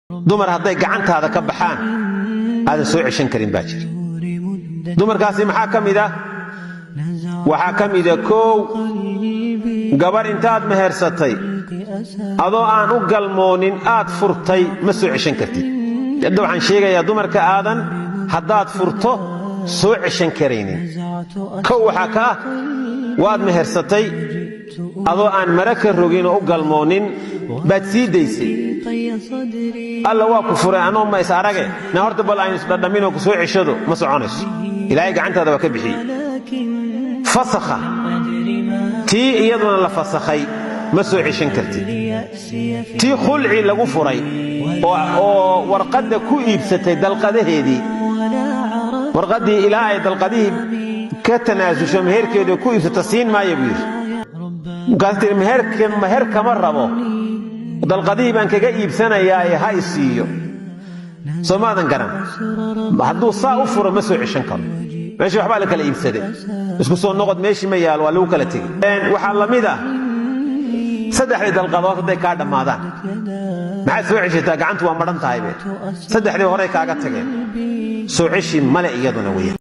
dumar hadday gacantaada ka baxaan aadan soo ceshan karin baa jira. dumarkaasi maxaa ka mid ah? waxaa ka mid ah koow, gabar intaad mehersatay adoo aan u galmoonin aad furtay ma soo ceshan kartid. hadda waxaan sheegayaa dumarka aadan haddaad furto soo ceshan karaynin. kow waxaa ka ah waad mehersatay adoo aan mara ka rogin oo u galmoonin baad sii daysay. alla waa ku furay anoo ma is arage na horta bal aynu isdhadhaminoo ku soo ceshado ma soconayso. ilaahay gacantaada waa ka bixiyey. fasakha tii iyaduna la fasakhay ma soo ceshan kartid. tii khulci lagu furay oo warqadda ku iibsatay dalqadaheedii, warqaddii ilaa ay dalqadihii ka tanaasusho meherkeeda ku iibsato siin maayo buu yidhi. markaas tii meher kama rabo, dalqadihii baan kaga iibsanayaa ee ha isiiyo. soo maadan garan? hadduu saa u furo ma soo ceshan karo. meeshii waxbaa la kala iibsaday, isku soo noqod meeshii ma yaalo, waa lagu kala tegey. waxaa la mid ah saddexdii dalqadood hadday kaa dhammaadaan maxaad soo ceshataa? gacantu waa madhan tahaybe, saddexdii horey kaaga tageen, soo ceshi male iyaduna weya.